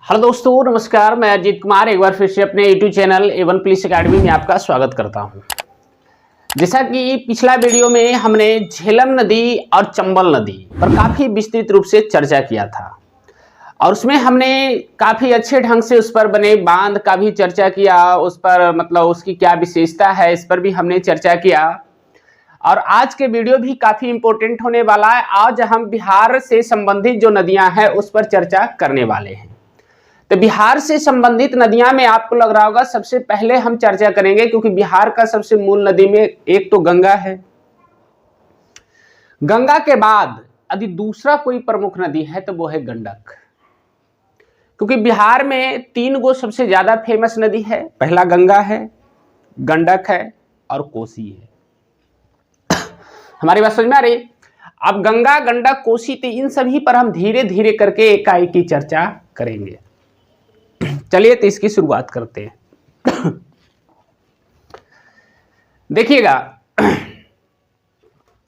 Hello दोस्तों, नमस्कार। मैं अजीत कुमार एक बार फिर से अपने YouTube channel A1 police academy में आपका स्वागत करता हूं। जैसा कि पिछला वीडियो में हमने झेलम नदी और चंबल नदी पर काफ़ी विस्तृत रूप से चर्चा किया था और उसमें हमने काफ़ी अच्छे ढंग से उस पर बने बांध का भी चर्चा किया। उस पर मतलब उसकी क्या विशेषता है, इस पर भी हमने चर्चा किया। और आज के वीडियो भी काफ़ी इम्पोर्टेंट होने वाला है। आज हम बिहार से संबंधित जो नदियाँ हैं उस पर चर्चा करने वाले हैं। तो बिहार से संबंधित नदियां में आपको लग रहा होगा सबसे पहले हम चर्चा करेंगे, क्योंकि बिहार का सबसे मूल नदी में एक तो गंगा है। गंगा के बाद यदि दूसरा कोई प्रमुख नदी है तो वो है गंडक, क्योंकि बिहार में तीन गो सबसे ज्यादा फेमस नदी है। पहला गंगा है, गंडक है और कोसी है। हमारी बात समझ में आ रही? अब गंगा, गंडक, कोसी, तो इन सभी पर हम धीरे धीरे करके एकाएक की चर्चा करेंगे। चलिए तो इसकी शुरुआत करते हैं। देखिएगा,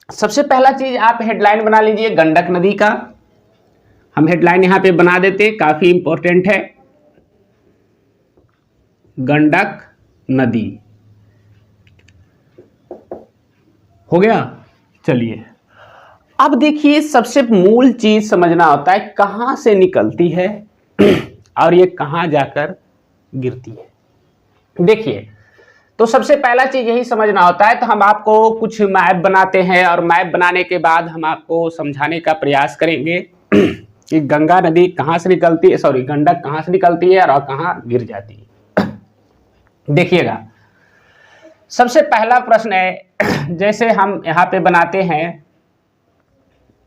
सबसे पहला चीज आप हेडलाइन बना लीजिए गंडक नदी का। हम हेडलाइन यहां पे बना देते, काफी इंपॉर्टेंट है। गंडक नदी हो गया। चलिए अब देखिए, सबसे मूल चीज समझना होता है कहां से निकलती है और ये कहां जाकर गिरती है। देखिए, तो सबसे पहला चीज यही समझना होता है। तो हम आपको कुछ मैप बनाते हैं और मैप बनाने के बाद हम आपको समझाने का प्रयास करेंगे कि गंगा नदी कहां से निकलती है, सॉरी गंडक कहां से निकलती है और कहां गिर जाती है। देखिएगा, सबसे पहला प्रश्न है, जैसे हम यहां पे बनाते हैं,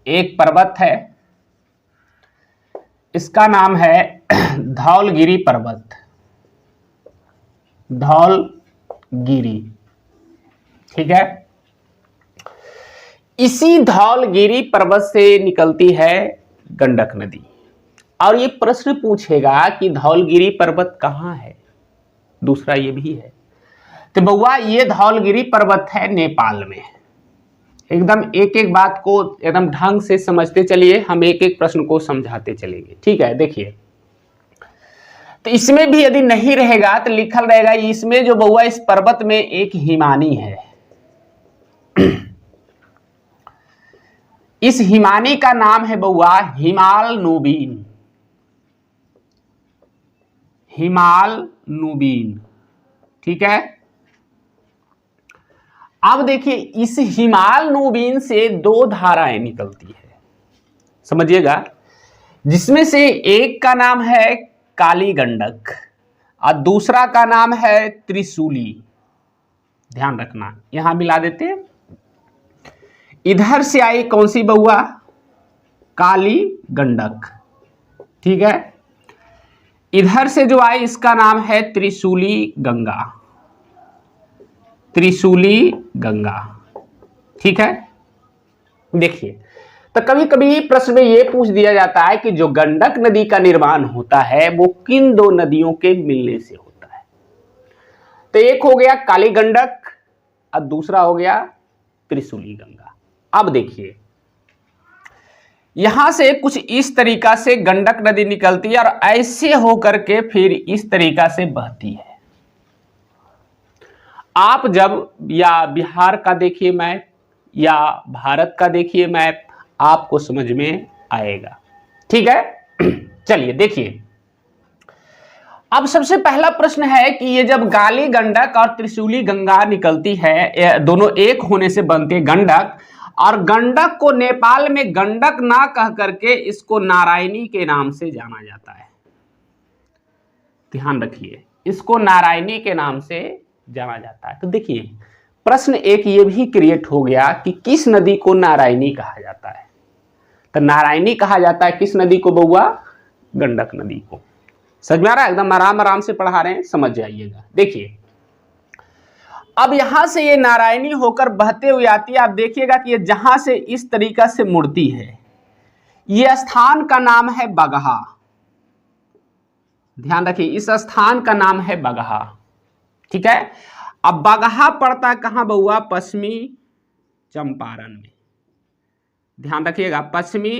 एक पर्वत है, इसका नाम है धौलगिरी पर्वत। धौलगिरी, ठीक है। इसी धौलगिरी पर्वत से निकलती है गंडक नदी। और ये प्रश्न पूछेगा कि धौलगिरी पर्वत कहां है। दूसरा ये भी है, तो बउआ ये धौलगिरी पर्वत है नेपाल में। एकदम एक एक बात को एकदम ढंग से समझते चलिए, हम एक एक प्रश्न को समझाते चलेंगे, ठीक है। देखिए, तो इसमें भी यदि नहीं रहेगा तो लिखल रहेगा इसमें जो बउआ इस पर्वत में एक हिमानी है। इस हिमानी का नाम है बउआ हिमाल नूबीन। हिमाल नूबीन, ठीक है। अब देखिए, इस हिमाल नूबीन से दो धाराएं निकलती है, समझिएगा, जिसमें से एक का नाम है काली गंडक और दूसरा का नाम है त्रिशूली। ध्यान रखना, यहां मिला देते हैं। इधर से आई कौन सी बउआ? काली गंडक, ठीक है। इधर से जो आई इसका नाम है त्रिशूली गंगा। त्रिशूली गंगा, ठीक है। देखिए, तो कभी कभी प्रश्न में यह पूछ दिया जाता है कि जो गंडक नदी का निर्माण होता है वो किन दो नदियों के मिलने से होता है। तो एक हो गया काली गंडक और दूसरा हो गया त्रिशूली गंगा। अब देखिए, यहां से कुछ इस तरीका से गंडक नदी निकलती है और ऐसे होकर के फिर इस तरीका से बहती है। आप जब या बिहार का देखिए मैप या भारत का देखिए मैप, आपको समझ में आएगा, ठीक है। चलिए देखिए, अब सबसे पहला प्रश्न है कि ये जब काली गंडक और त्रिशूली गंगा निकलती है, दोनों एक होने से बनते गंडक, और गंडक को नेपाल में गंडक ना कह करके इसको नारायणी के नाम से जाना जाता है। ध्यान रखिए, इसको नारायणी के नाम से जाना जाता है। तो देखिए, प्रश्न एक ये भी क्रिएट हो गया कि किस नदी को नारायणी कहा जाता है। तो नारायणी कहा जाता है किस नदी को बउआ? गंडक नदी को। समझ में आ रहा है? एकदम आराम आराम से पढ़ा रहे हैं, समझ जाइएगा। देखिए, अब यहां से ये नारायणी होकर बहते हुए आती है। आप देखिएगा कि ये जहां से इस तरीका से मुड़ती है, ये स्थान का नाम है बगहा। ध्यान रखिए, इस स्थान का नाम है बगहा, ठीक है। अब बगहा पड़ता है कहां बउआ? पश्चिमी चंपारण में। ध्यान रखिएगा, पश्चिमी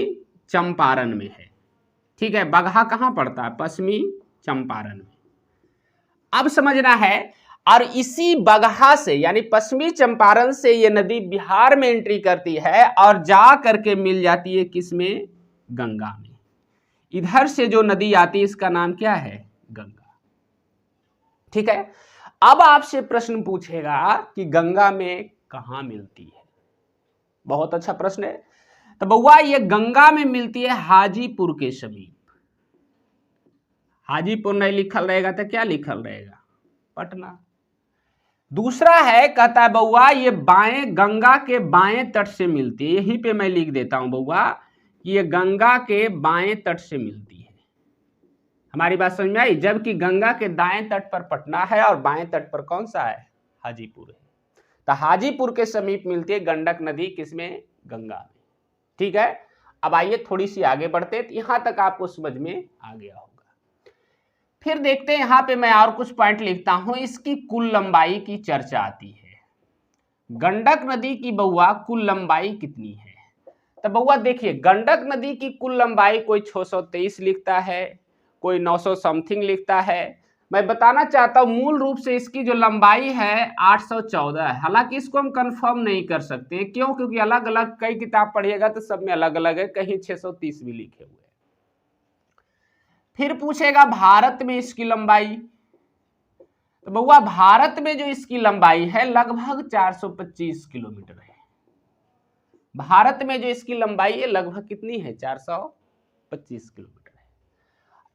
चंपारण में है, ठीक है, बगहा कहाँ पड़ता है? पश्चिमी चंपारण में। अब समझना है, और इसी बगहा से यानी पश्चिमी चंपारण से ये नदी बिहार में एंट्री करती है और जा करके मिल जाती है किसमें? गंगा में। इधर से जो नदी आती है इसका नाम क्या है? गंगा। ठीक है, अब आपसे प्रश्न पूछेगा कि गंगा में कहां मिलती है? बहुत अच्छा प्रश्न है। तो बउआ ये गंगा में मिलती है हाजीपुर के समीप। हाजीपुर नहीं लिखल रहेगा तो क्या लिखल रहेगा? पटना। दूसरा है, कहता है बउआ ये बाएं, गंगा के बाएं तट से मिलती है। यहीं पे मैं लिख देता हूं बउआ कि ये गंगा के बाएं तट से मिलती है। हमारी बात समझ में आई? जबकि गंगा के दाएं तट पर पटना है और बाएं तट पर कौन सा है? हाजीपुर है। तो हाजीपुर के समीप मिलती है गंडक नदी, किसमें? गंगा में। ठीक है, अब आइए थोड़ी सी आगे बढ़ते हैं, यहां तक आपको समझ में आ गया होगा। फिर देखते हैं, यहां पे मैं और कुछ पॉइंट लिखता हूं। इसकी कुल लंबाई की चर्चा आती है। गंडक नदी की बउआ कुल लंबाई कितनी है? तो बउआ देखिए, गंडक नदी की कुल लंबाई कोई 623 लिखता है, कोई 900 समथिंग लिखता है। मैं बताना चाहता हूं मूल रूप से इसकी जो लंबाई है 814 है। हालांकि इसको हम कंफर्म नहीं कर सकते, क्यों? क्योंकि अलग अलग कई किताब पढ़िएगा तो सब में अलग अलग है, कहीं 630 भी लिखे हुए। फिर पूछेगा भारत में इसकी लंबाई। तो बउआ भारत में जो इसकी लंबाई है लगभग 425 किलोमीटर है। भारत में जो इसकी लंबाई है लगभग कितनी है? 425 किलोमीटर है।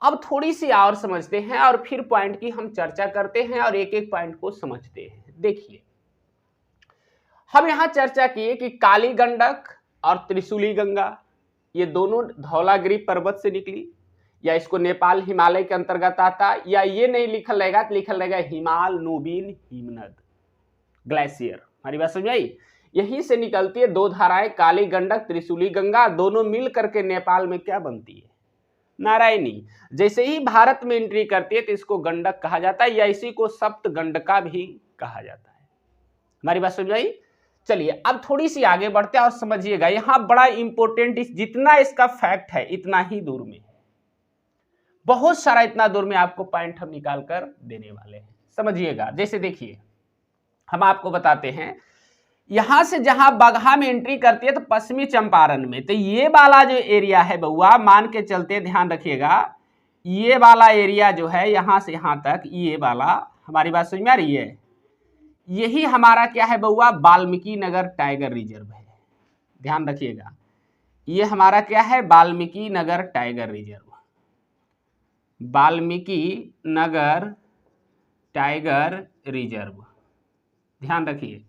अब थोड़ी सी और समझते हैं और फिर पॉइंट की हम चर्चा करते हैं और एक एक पॉइंट को समझते हैं। देखिए, हम यहां चर्चा किए कि काली गंडक और त्रिशूली गंगा ये दोनों धौलागिरी पर्वत से निकली, या इसको नेपाल हिमालय के अंतर्गत आता, या ये नहीं लिखल रहेगा तो लिखल रहेगा हिमाल नूबीन हिमनद ग्लेशियर। हमारी बात समझ आई? यहीं से निकलती है दो धाराएं, काली गंडक त्रिशूली गंगा, दोनों मिल करके नेपाल में क्या बनती है? नारायणी। जैसे ही भारत में एंट्री करती है तो इसको गंडक कहा जाता है, या इसी को सप्त गंडका भी कहा जाता है। हमारी बात समझ आई? चलिए अब थोड़ी सी आगे बढ़ते हैं और समझिएगा, यहां बड़ा इंपॉर्टेंट, जितना इसका फैक्ट है इतना ही दूर में है, बहुत सारा इतना दूर में आपको पॉइंट हम निकाल कर देने वाले हैं। समझिएगा, जैसे देखिए हम आपको बताते हैं, यहां से जहां बगहा में एंट्री करती है तो पश्चिमी चंपारण में, तो ये वाला जो एरिया है बउआ, मान के चलते ध्यान रखिएगा, ये वाला एरिया जो है यहां से यहां तक, ये वाला, हमारी बात समझ में आ रही है? यही हमारा क्या है बउआ? वाल्मीकि नगर टाइगर रिजर्व है। ध्यान रखिएगा, ये हमारा क्या है? Valmiki Nagar tiger reserve. Valmiki Nagar tiger reserve, ध्यान रखिए,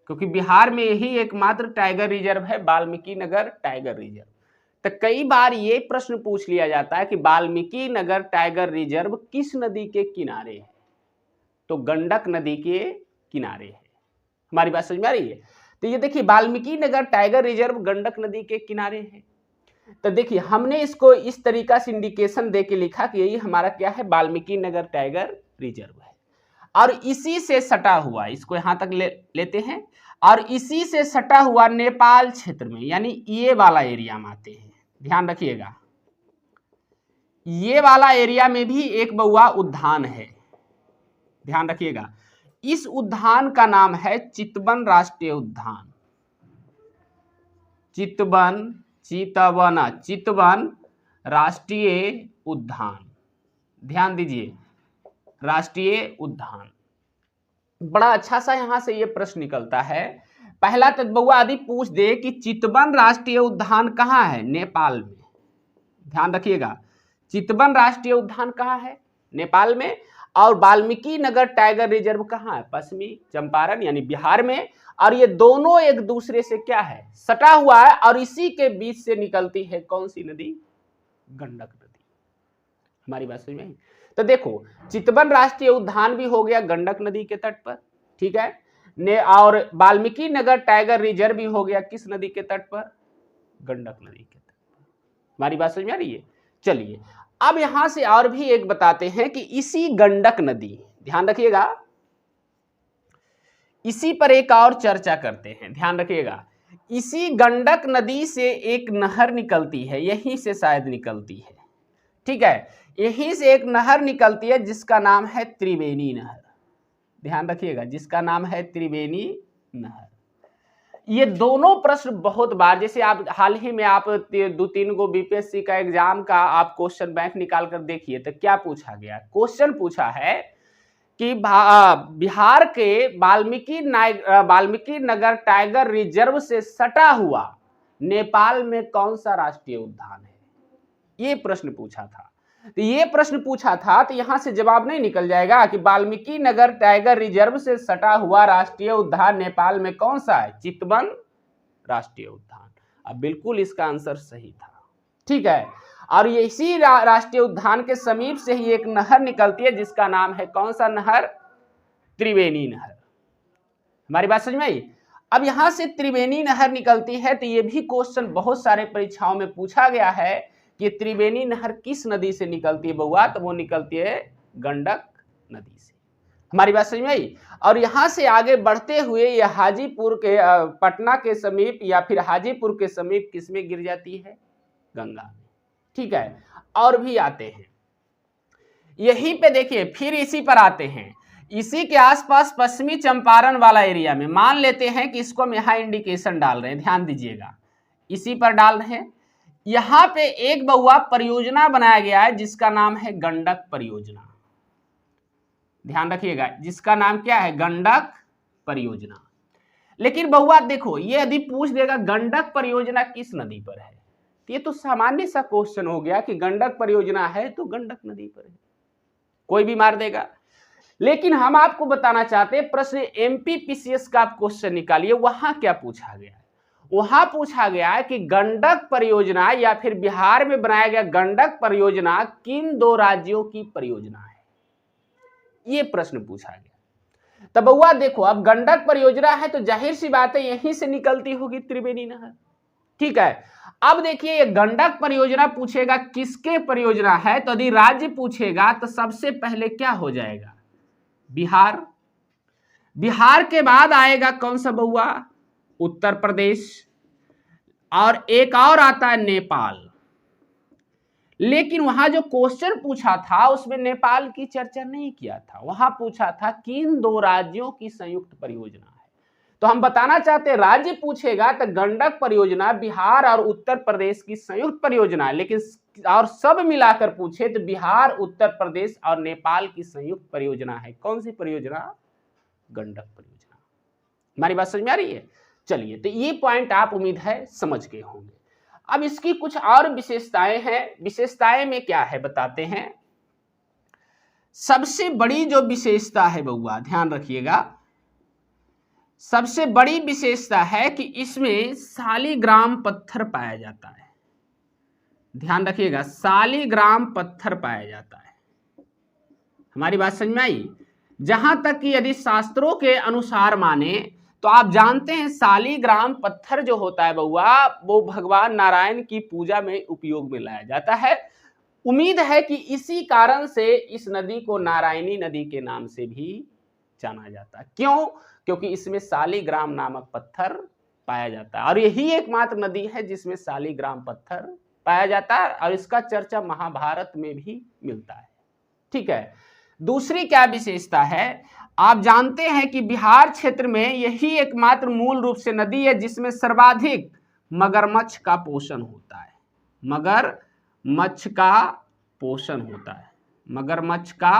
क्योंकि बिहार में यही एकमात्र टाइगर रिजर्व है, वाल्मीकि नगर टाइगर रिजर्व। तो कई बार ये प्रश्न पूछ लिया जाता है कि वाल्मीकि नगर टाइगर रिजर्व किस नदी के किनारे है? तो गंडक नदी के किनारे है। हमारी बात समझ में आ रही है? तो ये देखिए, वाल्मीकि नगर टाइगर रिजर्व गंडक नदी के किनारे है। तो देखिए, हमने इसको इस तरीका से इंडिकेशन दे के लिखा कि यही हमारा क्या है? वाल्मीकि नगर टाइगर रिजर्व है। और इसी से सटा हुआ, इसको यहां तक लेते हैं, और इसी से सटा हुआ नेपाल क्षेत्र में, यानी ये वाला एरिया में आते हैं। ध्यान रखिएगा, ये वाला एरिया में भी एक बउआ उद्यान है। ध्यान रखिएगा, इस उद्यान का नाम है चितवन राष्ट्रीय उद्यान। चितवन राष्ट्रीय उद्यान। ध्यान दीजिए, राष्ट्रीय उद्यान। बड़ा अच्छा सा यहां से ये प्रश्न निकलता है। पहला तो बउआ यदि पूछ दे कि चितवन राष्ट्रीय उद्यान कहाँ है? नेपाल में। ध्यान रखिएगा, चितवन राष्ट्रीय उद्यान कहाँ है? नेपाल में। और वाल्मीकि नगर टाइगर रिजर्व कहाँ है? पश्चिमी चंपारण यानी बिहार में। और ये दोनों एक दूसरे से क्या है? सटा हुआ है, और इसी के बीच से निकलती है कौन सी नदी? गंडक नदी। हमारी बात समझ में आई? तो देखो, चितवन राष्ट्रीय उद्यान भी हो गया गंडक नदी के तट पर, ठीक है ने, और वाल्मीकि नगर टाइगर रिजर्व भी हो गया किस नदी के तट पर? गंडक नदी के तट पर। हमारी बात समझ में आ रही है? चलिए अब यहां से और भी एक बताते हैं कि इसी गंडक नदी, ध्यान रखिएगा, इसी पर एक और चर्चा करते हैं। ध्यान रखिएगा, इसी गंडक नदी से एक नहर निकलती है, यहीं से शायद निकलती है, ठीक है, यहीं से एक नहर निकलती है जिसका नाम है त्रिवेणी नहर। ध्यान रखिएगा, जिसका नाम है त्रिवेणी नहर। ये दोनों प्रश्न बहुत बार, जैसे आप हाल ही में आप 2-3 गो बीपीएससी का एग्जाम का आप क्वेश्चन बैंक निकाल कर देखिए तो क्या पूछा गया। क्वेश्चन पूछा है कि बिहार के वाल्मीकि नगर टाइगर रिजर्व से सटा हुआ नेपाल में कौन सा राष्ट्रीय उद्यान है, ये प्रश्न पूछा था। तो ये प्रश्न पूछा था तो यहां से जवाब नहीं निकल जाएगा कि वाल्मीकि नगर टाइगर रिजर्व से सटा हुआ राष्ट्रीय उद्यान नेपाल में कौन सा है, चितवन राष्ट्रीय उद्यान। अब बिल्कुल इसका आंसर सही था, ठीक है। और ये इसी राष्ट्रीय उद्यान के समीप से ही एक नहर निकलती है जिसका नाम है कौन सा नहर, त्रिवेणी नहर। हमारी बात समझ में आई। अब यहां से त्रिवेणी नहर निकलती है तो ये भी क्वेश्चन बहुत सारे परीक्षाओं में पूछा गया है कि त्रिवेणी नहर किस नदी से निकलती है बउआ, तो वो निकलती है गंडक नदी से। हमारी बात समझ में आई। और यहां से आगे बढ़ते हुए ये हाजीपुर के पटना के समीप या फिर हाजीपुर के समीप किसमें गिर जाती है, गंगा में, ठीक है। और भी आते हैं यहीं पे, देखिए फिर इसी पर आते हैं, इसी के आसपास पश्चिमी चंपारण वाला एरिया में, मान लेते हैं कि इसको हम यहाँ इंडिकेशन डाल रहे हैं, ध्यान दीजिएगा, इसी पर डाल रहे हैं। यहां पे एक बउआ परियोजना बनाया गया है जिसका नाम है गंडक परियोजना। ध्यान रखिएगा, जिसका नाम क्या है, गंडक परियोजना। लेकिन बउआ देखो, ये यदि पूछ देगा गंडक परियोजना किस नदी पर है, ये तो सामान्य सा क्वेश्चन हो गया कि गंडक परियोजना है तो गंडक नदी पर है, कोई भी मार देगा। लेकिन हम आपको बताना चाहते हैं, प्रश्न एमपीपीसीएस का आप क्वेश्चन निकालिए, वहां क्या पूछा गया है। वहां पूछा गया है कि गंडक परियोजना या फिर बिहार में बनाया गया गंडक परियोजना किन 2 राज्यों की परियोजना है, ये प्रश्न पूछा गया। तब बउआ देखो, अब गंडक परियोजना है तो जाहिर सी बात है यहीं से निकलती होगी त्रिवेणी नहर, ठीक है। अब देखिए ये गंडक परियोजना पूछेगा किसके परियोजना है, तो यदि राज्य पूछेगा तो सबसे पहले क्या हो जाएगा, बिहार। बिहार के बाद आएगा कौन सा बउआ, उत्तर प्रदेश, और एक और आता है नेपाल। लेकिन वहां जो क्वेश्चन पूछा था उसमें नेपाल की चर्चा नहीं किया था, वहां पूछा था किन 2 राज्यों की संयुक्त परियोजना है। तो हम बताना चाहते हैं राज्य पूछेगा तो गंडक परियोजना बिहार और उत्तर प्रदेश की संयुक्त परियोजना है, लेकिन और सब मिलाकर पूछे तो बिहार, उत्तर प्रदेश और नेपाल की संयुक्त परियोजना है। कौन सी परियोजना, गंडक परियोजना। हमारी बात समझ में आ रही है। चलिए, तो ये पॉइंट आप उम्मीद है समझ गए होंगे। अब इसकी कुछ और विशेषताएं हैं, विशेषताएं में क्या है बताते हैं। सबसे बड़ी जो विशेषता है बउआ, ध्यान रखिएगा, सबसे बड़ी विशेषता है कि इसमें सालीग्राम पत्थर पाया जाता है। ध्यान रखिएगा, सालीग्राम पत्थर पाया जाता है। हमारी बात समझ में आई। जहां तक कि यदि शास्त्रों के अनुसार माने तो आप जानते हैं सालीग्राम पत्थर जो होता है बउआ, वो भगवान नारायण की पूजा में उपयोग में लाया जाता है। उम्मीद है कि इसी कारण से इस नदी को नारायणी नदी के नाम से भी जाना जाता है। क्यों? क्योंकि इसमें सालीग्राम नामक पत्थर पाया जाता है और यही एकमात्र नदी है जिसमें सालीग्राम पत्थर पाया जाता है और इसका चर्चा महाभारत में भी मिलता है। ठीक है, दूसरी क्या विशेषता है, आप जानते हैं कि बिहार क्षेत्र में यही एकमात्र मूल रूप से नदी है जिसमें सर्वाधिक मगरमच्छ का पोषण होता है। मगरमच्छ का पोषण होता है, मगरमच्छ का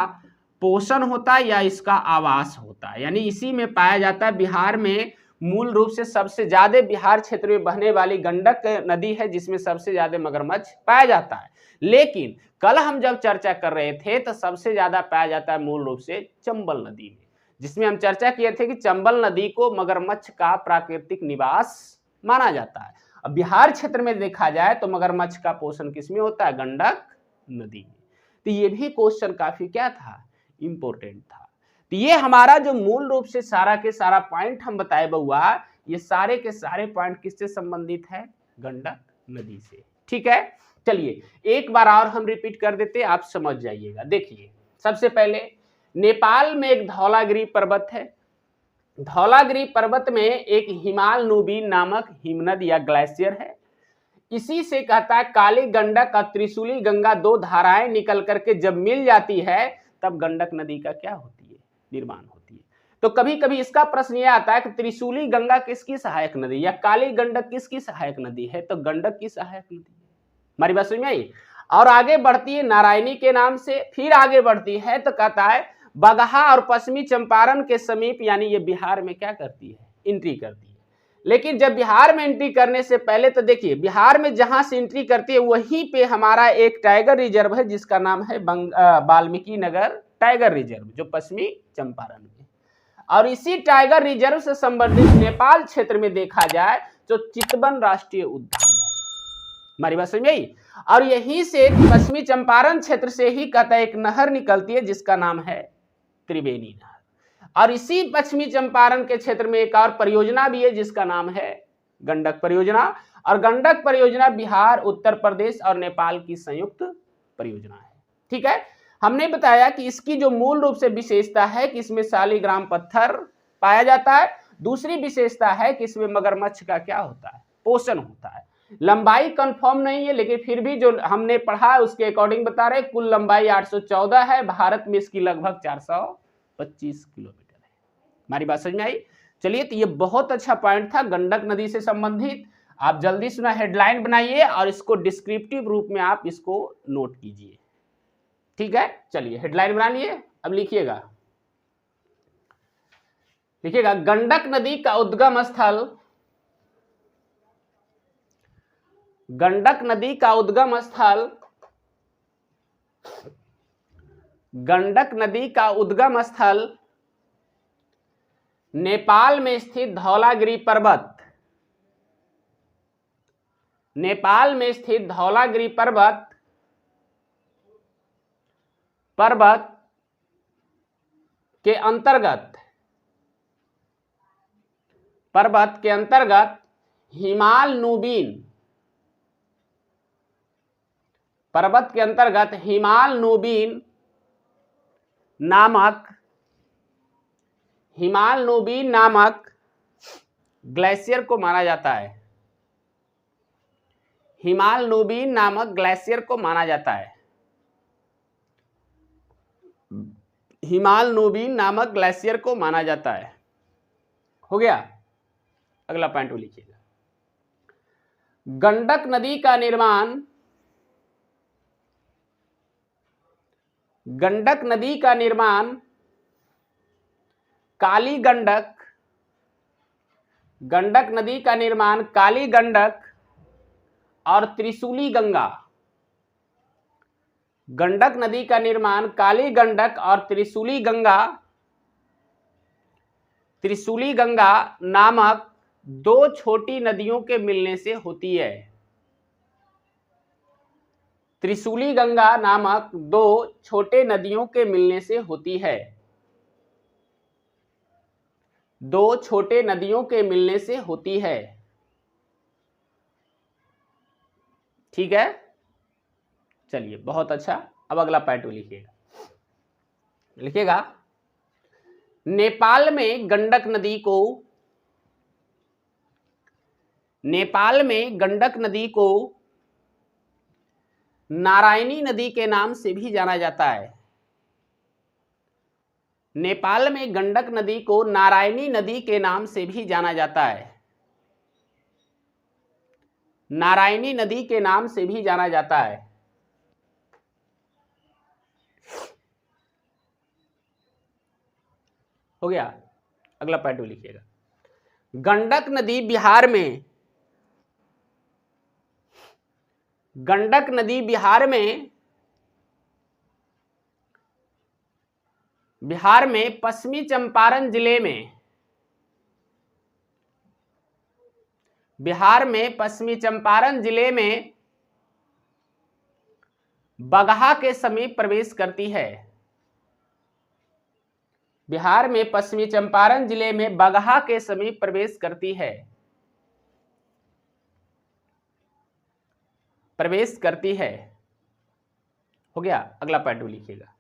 पोषण होता है या इसका आवास होता है, यानी इसी में पाया जाता है। बिहार में मूल रूप से सबसे ज्यादा बिहार क्षेत्र में बहने वाली गंडक नदी है जिसमें सबसे ज्यादा मगरमच्छ पाया जाता है। लेकिन कल हम जब चर्चा कर रहे थे तो सबसे ज्यादा पाया जाता है मूल रूप से चंबल नदी में, जिसमें हम चर्चा किए थे कि चंबल नदी को मगरमच्छ का प्राकृतिक निवास माना जाता है। अब बिहार क्षेत्र में देखा जाए तो मगरमच्छ का पोषण किसमें होता है, गंडक नदी में। तो ये भी क्वेश्चन काफी क्या था, इंपॉर्टेंट था। तो ये हमारा जो मूल रूप से सारा के सारा पॉइंट हम बताए बउआ, ये सारे के सारे पॉइंट किससे संबंधित है, गंडक नदी से। ठीक है, चलिए एक बार और हम रिपीट कर देते, आप समझ जाइएगा। देखिए, सबसे पहले नेपाल में एक धौलागिरी पर्वत है। धौलागिरी पर्वत में एक हिमाल नुबीन नामक हिमनद या ग्लेशियर है। इसी से कहता है काली गंडक और त्रिशूली गंगा दो धाराएं निकल करके जब मिल जाती है तब गंडक नदी का क्या होती है, निर्माण होती है। तो कभी कभी इसका प्रश्न यह आता है कि त्रिशूली गंगा किसकी सहायक नदी या काली गंडक किसकी सहायक नदी है, तो गंडक की सहायक नदी है। हमारी बात समझ में आई। और आगे बढ़ती है नारायणी के नाम से, फिर आगे बढ़ती है तो कहता है बगहा और पश्चिमी चंपारण के समीप, यानी ये बिहार में क्या करती है, एंट्री करती है। लेकिन जब बिहार में एंट्री करने से पहले तो देखिए बिहार में जहां से एंट्री करती है वहीं पे हमारा एक टाइगर रिजर्व है जिसका नाम है वाल्मीकि नगर टाइगर रिजर्व, जो पश्चिमी चंपारण में। और इसी टाइगर रिजर्व से संबंधित नेपाल क्षेत्र में देखा जाए तो चितवन राष्ट्रीय उद्यान है। हमारी बात समझ में आई। और यहीं से पश्चिमी चंपारण क्षेत्र से ही कहता है एक नहर निकलती है जिसका नाम है त्रिवेणी नहर। और इसी पश्चिमी चंपारण के क्षेत्र में एक और परियोजना भी है जिसका नाम है गंडक परियोजना। और गंडक परियोजना बिहार, उत्तर प्रदेश और नेपाल की संयुक्त परियोजना है। ठीक है, हमने बताया कि इसकी जो मूल रूप से विशेषता है कि इसमें शालिग्राम पत्थर पाया जाता है। दूसरी विशेषता है कि इसमें मगरमच्छ का क्या होता है, पोषण होता है। लंबाई कंफर्म नहीं है लेकिन फिर भी जो हमने पढ़ा है उसके अकॉर्डिंग बता रहे, कुल लंबाई 814 है, भारत में इसकी लगभग 425 किलोमीटर है। हमारी बात समझ में आई। चलिए, तो ये बहुत अच्छा पॉइंट था गंडक नदी से संबंधित। आप जल्दी सुना हेडलाइन बनाइए और इसको डिस्क्रिप्टिव रूप में आप इसको नोट कीजिए। ठीक है, चलिए हेडलाइन बना लिए। अब लिखिएगा गंडक नदी का उद्गम स्थल, गंडक नदी का उद्गम स्थल, गंडक नदी का उद्गम स्थल नेपाल में स्थित धौलागिरी पर्वत, नेपाल में स्थित धौलागिरी पर्वत के अंतर्गत हिमाल नूबीन, पर्वत के अंतर्गत हिमाल नूबीन नामक ग्लेशियर को माना जाता है। हिमाल नूबीन नामक ग्लेशियर को माना जाता है। हिमाल नूबीन नामक ग्लेशियर को माना जाता है। हो गया। अगला पॉइंट वो लिखिएगा, गंडक नदी का निर्माण, गंडक नदी का निर्माण काली गंडक, गंडक नदी का निर्माण काली गंडक और त्रिशूली गंगा, गंडक नदी का निर्माण काली गंडक और त्रिशूली गंगा नामक दो छोटी नदियों के मिलने से होती है। त्रिशूली गंगा नामक दो छोटे नदियों के मिलने से होती है। दो छोटे नदियों के मिलने से होती है। ठीक है, चलिए बहुत अच्छा। अब अगला पॉइंट लिखिएगा नेपाल में गंडक नदी को नारायणी नदी के नाम से भी जाना जाता है। नेपाल में गंडक नदी को नारायणी नदी के नाम से भी जाना जाता है। नारायणी नदी के नाम से भी जाना जाता है। हो गया। अगला पॉइंट लिखिएगा, गंडक नदी बिहार में, गंडक नदी बिहार में पश्चिमी चंपारण जिले में, बिहार में पश्चिमी चंपारण जिले में बगहा के समीप प्रवेश करती है। बिहार में पश्चिमी चंपारण जिले में बगहा के समीप प्रवेश करती है, प्रवेश करती है। हो गया। अगला पॉइंट लिखिएगा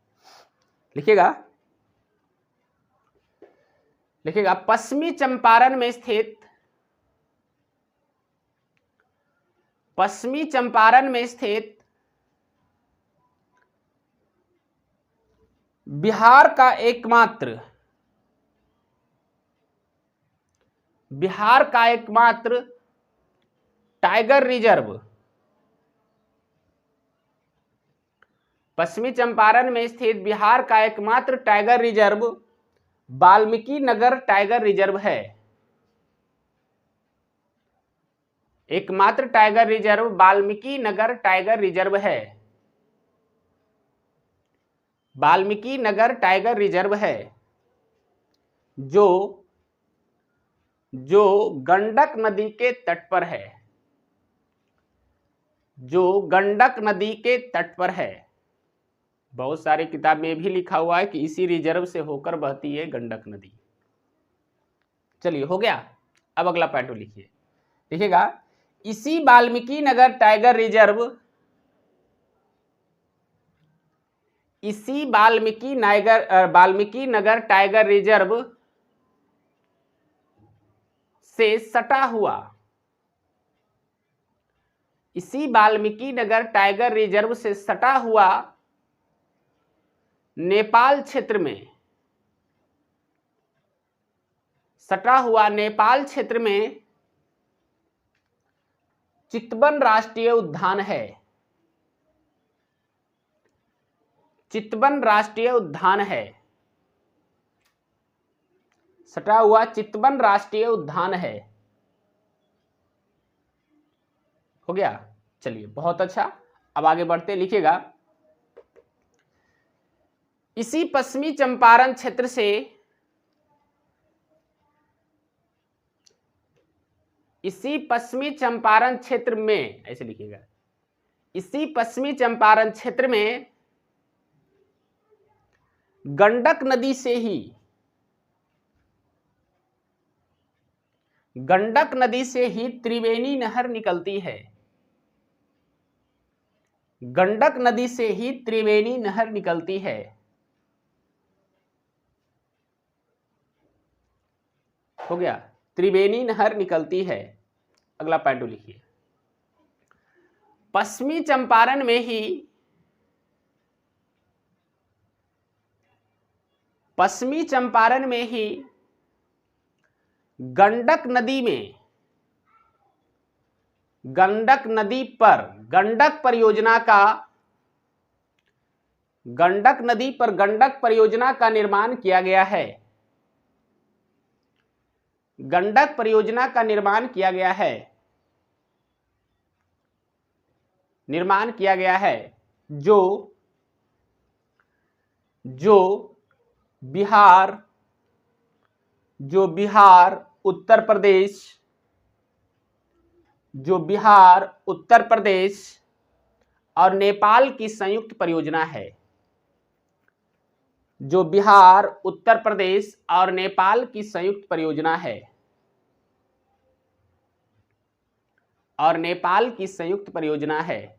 पश्चिमी चंपारण में स्थित पश्चिमी चंपारण में स्थित बिहार का एकमात्र टाइगर रिजर्व, पश्चिमी चंपारण में स्थित बिहार का एकमात्र tiger reserve Valmiki Nagar tiger reserve है। एकमात्र tiger reserve Valmiki Nagar tiger reserve है। वाल्मीकि नगर टाइगर रिजर्व है जो गंडक नदी के तट पर है, जो गंडक नदी के तट पर है। बहुत सारी किताब में भी लिखा हुआ है कि इसी रिजर्व से होकर बहती है गंडक नदी। चलिए हो गया। अब अगला पैटर्न लिखिए, देखिएगा, इसी वाल्मीकि नगर टाइगर रिजर्व, इसी वाल्मीकि नगर टाइगर रिजर्व से सटा हुआ, इसी वाल्मीकि नगर टाइगर रिजर्व से सटा हुआ नेपाल क्षेत्र में चितवन राष्ट्रीय उद्यान है। चितवन राष्ट्रीय उद्यान है, सटा हुआ चितवन राष्ट्रीय उद्यान है। हो गया। चलिए बहुत अच्छा, अब आगे बढ़ते, लिखिएगा, इसी पश्चिमी चंपारण क्षेत्र से, इसी पश्चिमी चंपारण क्षेत्र में, ऐसे लिखिएगा, इसी पश्चिमी चंपारण क्षेत्र में गंडक नदी से ही त्रिवेणी नहर निकलती है। गंडक नदी से ही त्रिवेणी नहर निकलती है। हो गया, त्रिवेणी नहर निकलती है। अगला पॉइंट लिखिए, पश्चिमी चंपारण में ही गंडक नदी पर गंडक परियोजना का निर्माण किया गया है। गंडक परियोजना का निर्माण किया गया है जो बिहार उत्तर प्रदेश और नेपाल की संयुक्त परियोजना है। जो बिहार, उत्तर प्रदेश और नेपाल की संयुक्त परियोजना है।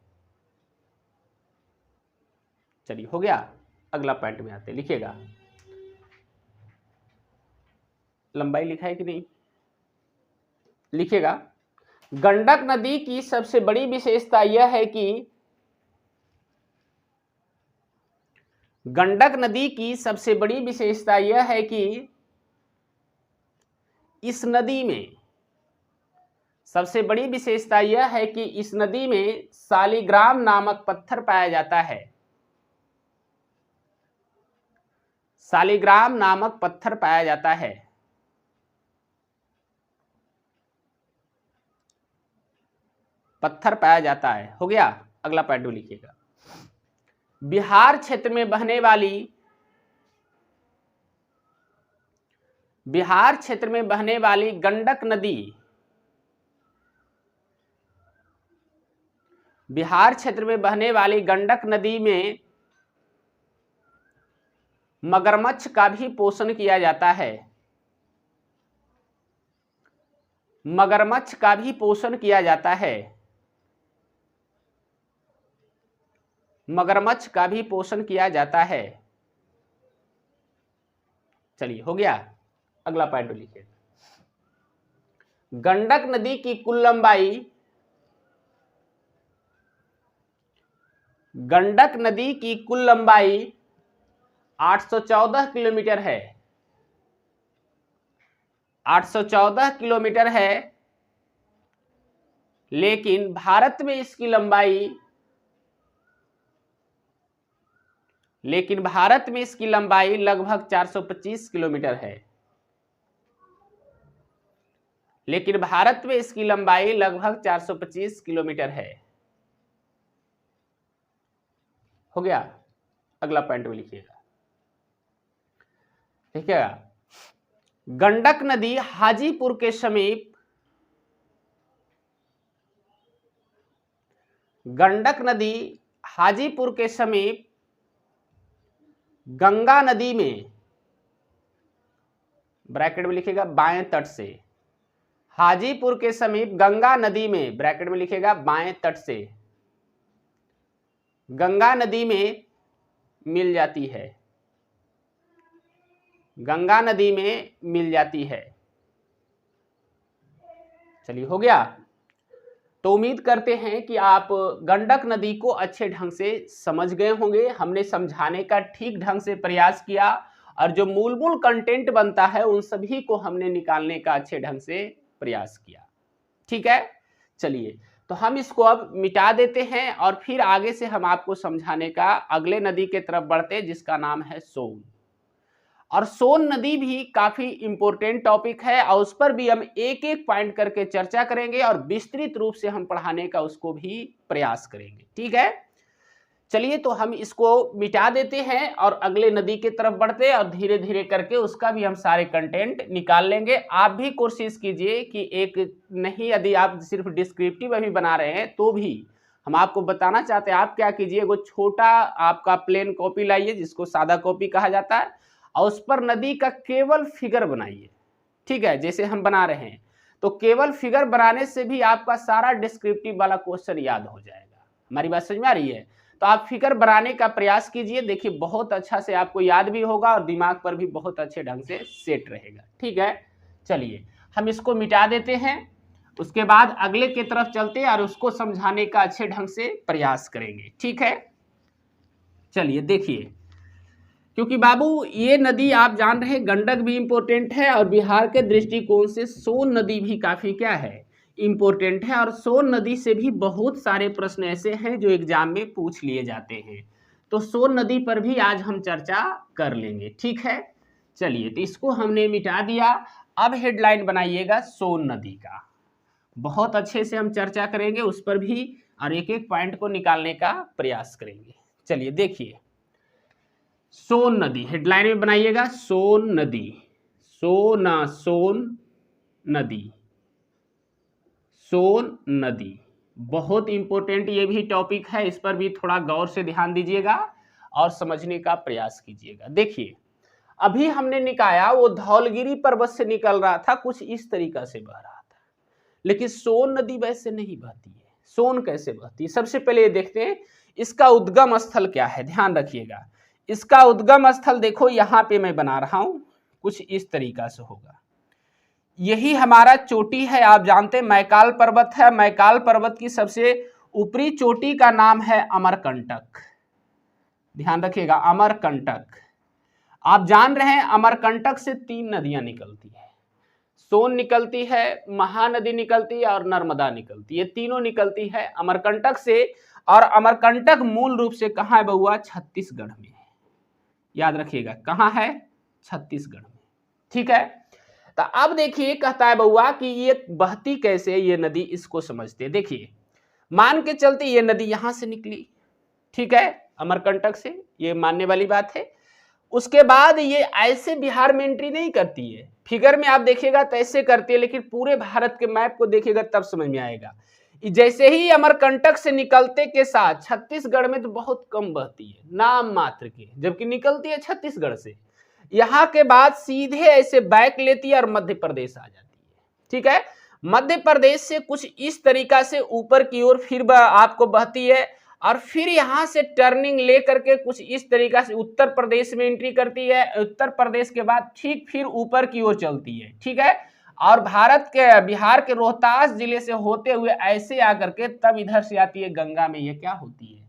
चलिए हो गया। अगला पॉइंट में आते, लिखिएगा, लंबाई लिखा है कि नहीं, लिखिएगा, गंडक नदी की सबसे बड़ी विशेषता यह है कि इस नदी में शालिग्राम नामक पत्थर पाया जाता है। शालिग्राम नामक पत्थर पाया जाता है। हो गया। अगला पॉइंट लिखिएगा, बिहार क्षेत्र में बहने वाली गंडक नदी में मगरमच्छ का भी पोषण किया जाता है। चलिए हो गया। अगला पॉइंट लिखिए, गंडक नदी की कुल लंबाई गंडक नदी की कुल लंबाई 814 किलोमीटर है, 814 किलोमीटर है, लेकिन भारत में इसकी लंबाई लगभग 425 किलोमीटर है। लेकिन भारत में इसकी लंबाई लगभग 425 किलोमीटर है। हो गया। अगला पॉइंट में लिखिएगा, ठीक है। गंडक नदी हाजीपुर के समीप, गंडक नदी हाजीपुर के समीप गंगा नदी में, ब्रैकेट में लिखिएगा बाएं तट से, हाजीपुर के समीप गंगा नदी में, ब्रैकेट में लिखिएगा बाएं तट से, गंगा नदी में मिल जाती है, गंगा नदी में मिल जाती है। चलिए, हो गया। तो उम्मीद करते हैं कि आप गंडक नदी को अच्छे ढंग से समझ गए होंगे। हमने समझाने का ठीक ढंग से प्रयास किया और जो मूल कंटेंट बनता है उन सभी को हमने निकालने का अच्छे ढंग से प्रयास किया। ठीक है, चलिए तो हम इसको अब मिटा देते हैं और फिर आगे से हम आपको समझाने का अगले नदी के तरफ बढ़ते हैं जिसका नाम है सोन। और सोन नदी भी काफी इंपॉर्टेंट टॉपिक है और उस पर भी हम एक एक पॉइंट करके चर्चा करेंगे और विस्तृत रूप से हम पढ़ाने का उसको भी प्रयास करेंगे। ठीक है, चलिए तो हम इसको मिटा देते हैं और अगले नदी की तरफ बढ़ते हैं और धीरे धीरे करके उसका भी हम सारे कंटेंट निकाल लेंगे। आप भी कोशिश कीजिए कि एक नहीं, यदि आप सिर्फ डिस्क्रिप्टिव अभी बना रहे हैं तो भी हम आपको बताना चाहते हैं, आप क्या कीजिए, वो छोटा आपका प्लेन कॉपी लाइए जिसको सादा कॉपी कहा जाता है और उस पर नदी का केवल फिगर बनाइए। ठीक है, जैसे हम बना रहे हैं तो केवल फिगर बनाने से भी आपका सारा डिस्क्रिप्टिव वाला क्वेश्चन याद हो जाएगा। हमारी बात समझ में आ रही है? तो आप फिगर बनाने का प्रयास कीजिए, देखिए बहुत अच्छा से आपको याद भी होगा और दिमाग पर भी बहुत अच्छे ढंग से सेट रहेगा। ठीक है, चलिए हम इसको मिटा देते हैं, उसके बाद अगले की तरफ चलते हैं और उसको समझाने का अच्छे ढंग से प्रयास करेंगे। ठीक है, चलिए देखिए, क्योंकि बाबू ये नदी आप जान रहे हैं गंडक भी इंपॉर्टेंट है और बिहार के दृष्टिकोण से सोन नदी भी काफी क्या है, इंपॉर्टेंट है। और सोन नदी से भी बहुत सारे प्रश्न ऐसे हैं जो एग्जाम में पूछ लिए जाते हैं, तो सोन नदी पर भी आज हम चर्चा कर लेंगे। ठीक है, चलिए तो इसको हमने मिटा दिया। अब हेडलाइन बनाइएगा सोन नदी का, बहुत अच्छे से हम चर्चा करेंगे उस पर भी और एक एक पॉइंट को निकालने का प्रयास करेंगे। चलिए देखिए, सोन नदी हेडलाइन में बनाइएगा, सोन नदी, सोन नदी, सोन नदी बहुत इंपॉर्टेंट ये भी टॉपिक है, इस पर भी थोड़ा गौर से ध्यान दीजिएगा और समझने का प्रयास कीजिएगा। देखिए अभी हमने निकाया वो धौलगिरी पर्वत से निकल रहा था, कुछ इस तरीका से बह रहा था, लेकिन सोन नदी वैसे नहीं बहती है। सोन कैसे बहती है, सबसे पहले ये देखते हैं इसका उद्गम स्थल क्या है। ध्यान रखिएगा, इसका उद्गम स्थल देखो यहाँ पे मैं बना रहा हूं, कुछ इस तरीका से होगा। यही हमारा चोटी है, आप जानते हैं मैकाल पर्वत है। मैकाल पर्वत की सबसे ऊपरी चोटी का नाम है अमरकंटक। ध्यान रखिएगा, अमरकंटक। आप जान रहे हैं अमरकंटक से 3 नदियां निकलती है, सोन निकलती है, महानदी निकलती है और नर्मदा निकलती है। ये तीनों निकलती है अमरकंटक से। और अमरकंटक मूल रूप से कहाँ है बउआ, छत्तीसगढ़ में है। याद रखिएगा कहाँ है, छत्तीसगढ़ में। ठीक है, तो अब देखिए कहता है बउआ कि ये बहती कैसे ये नदी, इसको समझते। देखिए मान के चलते ये नदी यहां से निकली, ठीक है, अमरकंटक से, ये मानने वाली बात है। उसके बाद ये ऐसे बिहार में एंट्री नहीं करती है, फिगर में आप देखिएगा तो ऐसे करती है, लेकिन पूरे भारत के मैप को देखिएगा तब समझ में आएगा। जैसे ही अमरकंटक से निकलते के साथ छत्तीसगढ़ में तो बहुत कम बहती है, नाम मात्र के, जबकि निकलती है छत्तीसगढ़ से। यहाँ के बाद सीधे ऐसे बैक लेती है और मध्य प्रदेश आ जाती है। ठीक है, मध्य प्रदेश से कुछ इस तरीका से ऊपर की ओर फिर आपको बहती है और फिर यहाँ से टर्निंग ले करके कुछ इस तरीका से उत्तर प्रदेश में एंट्री करती है। उत्तर प्रदेश के बाद ठीक फिर ऊपर की ओर चलती है। ठीक है, और भारत के बिहार के रोहतास जिले से होते हुए ऐसे आकर के तब इधर से आती है गंगा में, ये क्या होती है,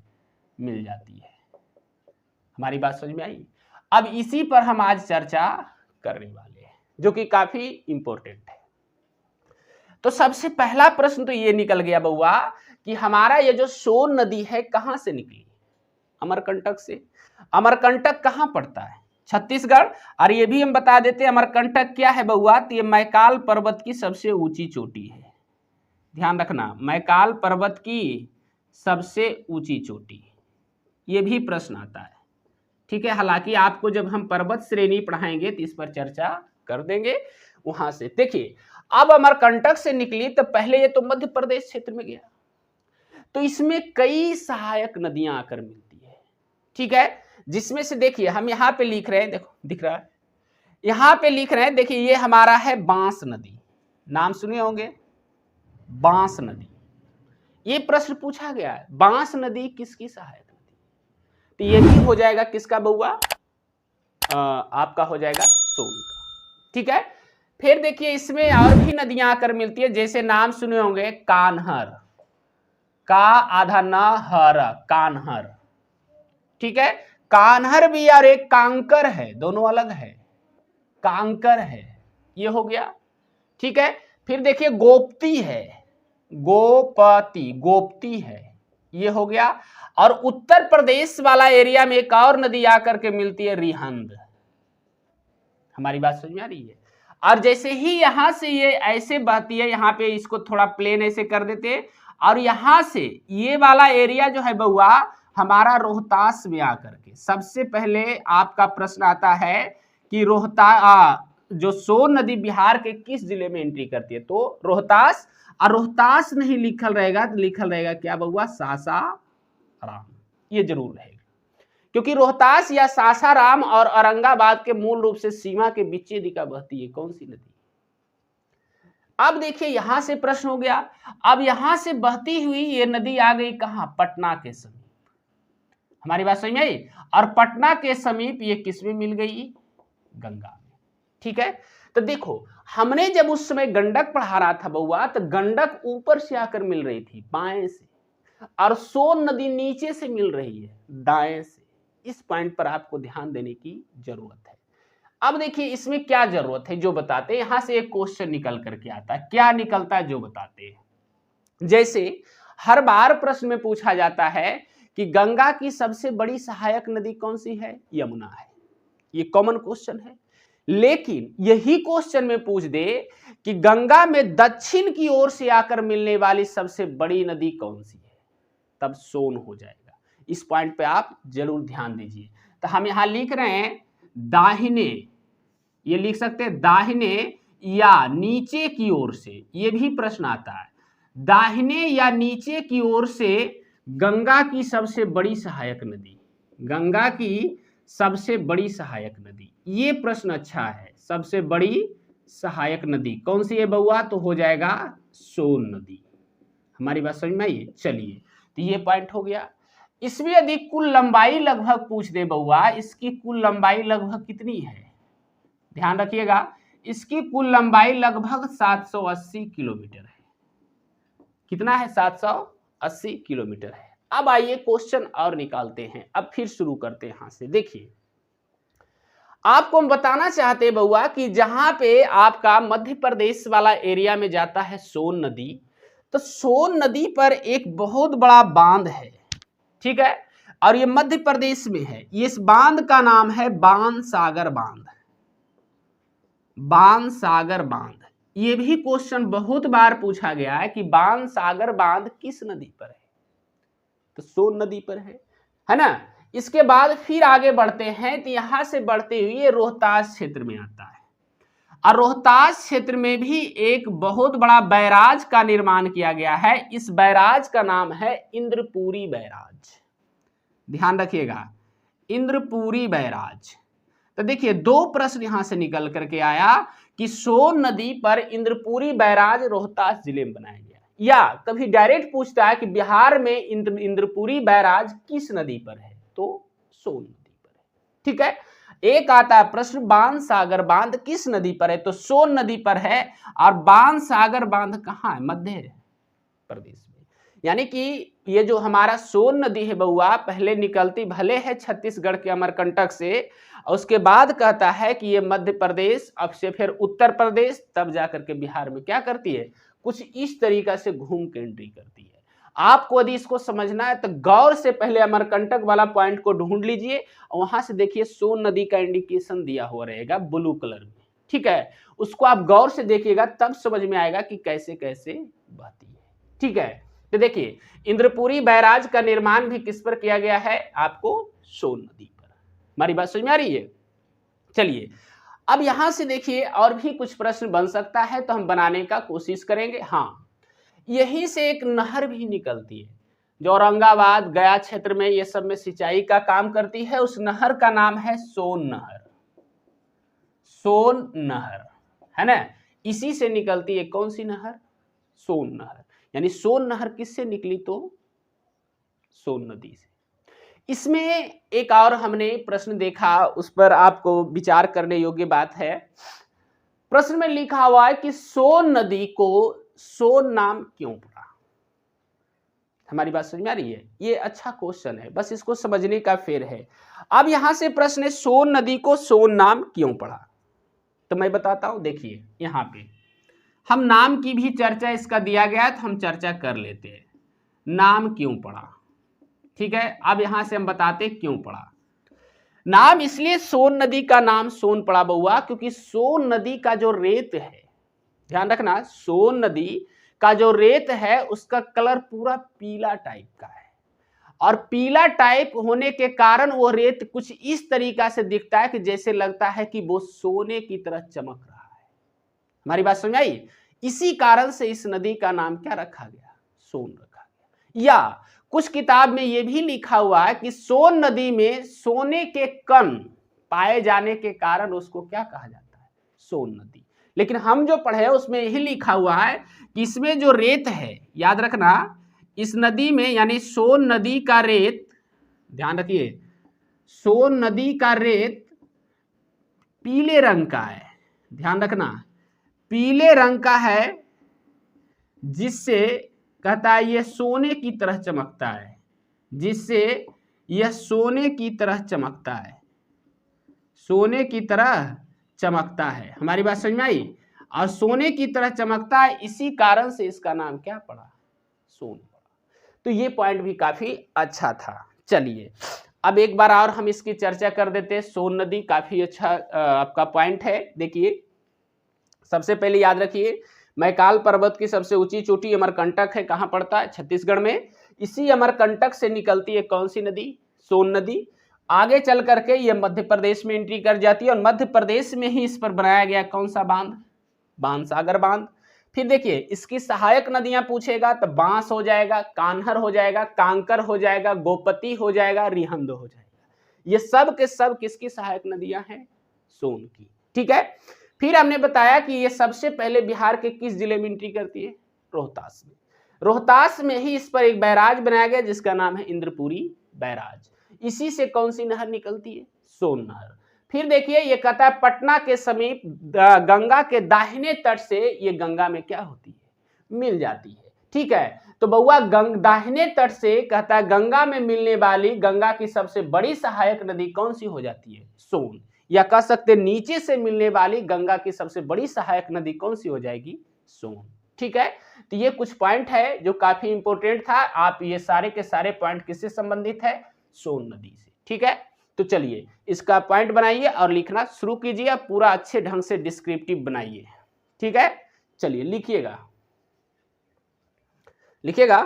मिल जाती है। हमारी बात समझ में आई। अब इसी पर हम आज चर्चा करने वाले हैं, जो कि काफी इंपॉर्टेंट है। तो सबसे पहला प्रश्न तो ये निकल गया बउआ कि हमारा ये जो सोन नदी है कहां से निकली? अमरकंटक से। अमरकंटक कहां पड़ता है? छत्तीसगढ़। और ये भी हम बता देते हैं अमरकंटक क्या है बउआ, तो ये मैकाल पर्वत की सबसे ऊंची चोटी है। ध्यान रखना, मैकाल पर्वत की सबसे ऊंची चोटी। ये भी प्रश्न आता है, ठीक है। हालांकि आपको जब हम पर्वत श्रेणी पढ़ाएंगे तो इस पर चर्चा कर देंगे। वहां से देखिए, अब अमरकंटक से निकली तो पहले ये तो मध्य प्रदेश क्षेत्र में गया, तो इसमें कई सहायक नदियां आकर मिलती है, ठीक है। जिसमें से देखिए हम यहां पे लिख रहे हैं, देखो दिख रहा है, यहां पे लिख रहे हैं, देखिए ये हमारा है बांस नदी। नाम सुने होंगे, बांस नदी। ये प्रश्न पूछा गया है, बांस नदी किसकी सहायक नदी? तो ये भी हो जाएगा किसका बउआ, आपका हो जाएगा सोन का, ठीक है। फिर देखिए इसमें और भी नदियां आकर मिलती है, जैसे नाम सुने होंगे कान्हर, का आधा न हर, कान्हर, ठीक है। कान्हर भी और एक कांकर है, दोनों अलग है, कांकर है, ये हो गया, ठीक है। फिर देखिए गोपती है, गोपती, गोपती है, ये हो गया। और उत्तर प्रदेश वाला एरिया में एक और नदी आकर के मिलती है, रिहंद। हमारी बात समझ में आ रही है। और जैसे ही यहां से ये ऐसे बहती है, यहां पे इसको थोड़ा प्लेन ऐसे कर देते, और यहां से ये वाला एरिया जो है बउआ हमारा रोहतास में आकर के, सबसे पहले आपका प्रश्न आता है कि जो सोन नदी बिहार के किस जिले में एंट्री करती है? तो रोहतास। और रोहतास नहीं लिखल रहेगा तो लिखल रहेगा क्या बउआ, सासाराम। ये जरूर रहेगा, क्योंकि रोहतास या सासाराम और औरंगाबाद के मूल रूप से सीमा के बीच दिशा बहती है कौन सी नदी? अब देखिए यहां से प्रश्न हो गया, अब यहां से बहती हुई ये नदी आ गई कहां? पटना के समीप। हमारी बात समझ में आई। और पटना के समीप ये किसमें मिल गई? गंगा में, ठीक है। तो देखो हमने जब उस समय गंडक पढ़ा रहा था बउआ, तो गंडक ऊपर से आकर मिल रही थी बाएं से, और सोन नदी नीचे से मिल रही है दाएं से। इस पॉइंट पर आपको ध्यान देने की जरूरत है। अब देखिए इसमें क्या जरूरत है जो बताते हैं, यहां से एक क्वेश्चन निकल करके आता है, क्या निकलता है जो बताते हैं। जैसे हर बार प्रश्न में पूछा जाता है कि गंगा की सबसे बड़ी सहायक नदी कौन सी है? यमुना है। ये कॉमन क्वेश्चन है। लेकिन यही क्वेश्चन में पूछ दे कि गंगा में दक्षिण की ओर से आकर मिलने वाली सबसे बड़ी नदी कौन सी है, तब सोन हो जाएगा। इस पॉइंट पे आप जरूर ध्यान दीजिए। तो हम यहां लिख रहे हैं दाहिने, ये लिख सकते हैं दाहिने या नीचे की ओर से, ये भी प्रश्न आता है, दाहिने या नीचे की ओर से गंगा की सबसे बड़ी सहायक नदी, गंगा की सबसे बड़ी सहायक नदी। ये प्रश्न अच्छा है, सबसे बड़ी सहायक नदी कौन सी है बउआ? तो हो जाएगा सोन नदी। हमारी बात समझ में आई? चलिए, तो ये पॉइंट हो गया। इसमें यदि कुल लंबाई लगभग पूछ दे बउआ, इसकी कुल लंबाई लगभग कितनी है? ध्यान रखिएगा, इसकी कुल लंबाई लगभग 780 किलोमीटर है। कितना है? 780 किलोमीटर है। अब आइए क्वेश्चन और निकालते हैं। अब फिर शुरू करते हैं यहां से। देखिए आपको हम बताना चाहते हैं बउआ कि जहां पे आपका मध्य प्रदेश वाला एरिया में जाता है सोन नदी, तो सोन नदी पर एक बहुत बड़ा बांध है, ठीक है, और ये मध्य प्रदेश में है। इस बांध का नाम है बाणसागर बांध, बाणसागर बांध। ये भी क्वेश्चन बहुत बार पूछा गया है कि बाणसागर बांध किस नदी पर है? तो सोन नदी पर है ना। इसके बाद फिर आगे बढ़ते हैं, तो यहां से बढ़ते हुए रोहतास क्षेत्र में आता है, और रोहतास क्षेत्र में भी एक बहुत बड़ा बैराज का निर्माण किया गया है। इस बैराज का नाम है इंद्रपुरी बैराज। ध्यान रखिएगा, इंद्रपुरी बैराज। तो देखिए दो प्रश्न यहां से निकल करके आया कि सोन नदी पर इंद्रपुरी बैराज रोहतास जिले में बनाया गया, या कभी डायरेक्ट पूछता है कि बिहार में इंद्रपुरी बैराज किस नदी पर है? तो सोन नदी पर है, ठीक है। एक आता है प्रश्न बाणसागर बांध किस नदी पर है? तो सोन नदी पर है। और बाणसागर बांध कहां है? मध्य प्रदेश में। यानी कि ये जो हमारा सोन नदी है बउआ, पहले निकलती भले है छत्तीसगढ़ के अमरकंटक से, और उसके बाद कहता है कि ये मध्य प्रदेश, अब से फिर उत्तर प्रदेश, तब जाकर के बिहार में क्या करती है, कुछ इस तरीका से घूम के एंट्री करती है। आपको यदि इसको समझना है तो गौर से पहले अमरकंटक वाला पॉइंट को ढूंढ लीजिए, और वहां से देखिए सोन नदी का इंडिकेशन दिया हुआ रहेगा ब्लू कलर में, ठीक है, उसको आप गौर से देखिएगा, तब समझ में आएगा कि कैसे कैसे बहती है, ठीक है। तो देखिए इंद्रपुरी बैराज का निर्माण भी किस पर किया गया है, आपको सोन नदी पर। हमारी बात समझ में आ रही है? चलिए अब यहां से देखिए और भी कुछ प्रश्न बन सकता है, तो हम बनाने का कोशिश करेंगे। हाँ, यहीं से एक नहर भी निकलती है जो औरंगाबाद गया क्षेत्र में ये सब में सिंचाई का काम करती है, उस नहर का नाम है सोन नहर। सोन नहर है ना, इसी से निकलती है कौन सी नहर, सोन नहर। यानी सोन नहर किससे निकली, तो सोन नदी से। इसमें एक और हमने प्रश्न देखा, उस पर आपको विचार करने योग्य बात है। प्रश्न में लिखा हुआ है कि सोन नदी को सोन नाम क्यों पड़ा। हमारी बात समझ में आ रही है? ये अच्छा क्वेश्चन है, बस इसको समझने का फेर है। अब यहां से प्रश्न है सोन नदी को सोन नाम क्यों पड़ा, तो मैं बताता हूं। देखिए यहां पे हम नाम की भी चर्चा इसका दिया गया है, तो हम चर्चा कर लेते हैं नाम क्यों पड़ा, ठीक है। अब यहां से हम बताते क्यों पड़ा नाम। इसलिए सोन नदी का नाम सोन पड़ा बउआ, क्योंकि सोन नदी का जो रेत है, ध्यान रखना, सोन नदी का जो रेत है उसका कलर पूरा पीला टाइप का है, और पीला टाइप होने के कारण वो रेत कुछ इस तरीका से दिखता है कि जैसे लगता है कि वो सोने की तरह चमक रहा है। हमारी बात समझ आई? इसी कारण से इस नदी का नाम क्या रखा गया, सोन रखा गया। या कुछ किताब में यह भी लिखा हुआ है कि सोन नदी में सोने के कण पाए जाने के कारण उसको क्या कहा जाता है, सोन नदी। लेकिन हम जो पढ़े उसमें यही लिखा हुआ है कि इसमें जो रेत है, याद रखना, इस नदी में यानी सोन नदी का रेत, ध्यान रखिए, सोन नदी का रेत पीले रंग का है, ध्यान रखना, पीले रंग का है, जिससे कहता है यह सोने की तरह चमकता है, जिससे यह सोने की तरह चमकता है, सोने की तरह चमकता है। हमारी बात समझ में आई? और सोने की तरह चमकता है, इसी कारण से इसका नाम क्या पड़ा, सोन पड़ा। तो ये पॉइंट भी काफी अच्छा था। चलिए अब एक बार और हम इसकी चर्चा कर देते हैं। सोन नदी काफी अच्छा आपका पॉइंट है। देखिए सबसे पहले याद रखिए, मैकाल पर्वत की सबसे ऊंची चोटी अमरकंटक है, कहां पड़ता है, छत्तीसगढ़ में। इसी अमरकंटक से निकलती है कौन सी नदी, सोन नदी। आगे चल करके ये मध्य प्रदेश में एंट्री कर जाती है, और मध्य प्रदेश में ही इस पर बनाया गया कौन सा बांध, बाणसागर बांध। फिर देखिए इसकी सहायक नदियां पूछेगा तो बांस हो जाएगा, कान्हर हो जाएगा, कांकर हो जाएगा, गोपति हो जाएगा, रिहंद हो जाएगा। ये सब के सब किसकी सहायक नदियां हैं, सोन की, ठीक है। फिर हमने बताया कि ये सबसे पहले बिहार के किस जिले में एंट्री करती है, रोहतास में। रोहतास में ही इस पर एक बैराज बनाया गया जिसका नाम है इंद्रपुरी बैराज। इसी से कौन सी नहर निकलती है, सोन नहर। फिर देखिए ये कहता है पटना के समीप गंगा के दाहिने तट से ये गंगा में क्या होती है, मिल जाती है, ठीक है। तो बउआ दाहिने तट से कहता है गंगा में मिलने वाली गंगा की सबसे बड़ी सहायक नदी कौन सी हो जाती है, सोन। या कह सकते नीचे से मिलने वाली गंगा की सबसे बड़ी सहायक नदी कौन सी हो जाएगी, सोन, ठीक है। तो ये कुछ पॉइंट है जो काफी इंपॉर्टेंट था। आप ये सारे के सारे पॉइंट किससे संबंधित है, सोन नदी से, ठीक है। तो चलिए इसका पॉइंट बनाइए और लिखना शुरू कीजिए, पूरा अच्छे ढंग से डिस्क्रिप्टिव बनाइए, ठीक है। चलिए लिखिएगा, लिखिएगा,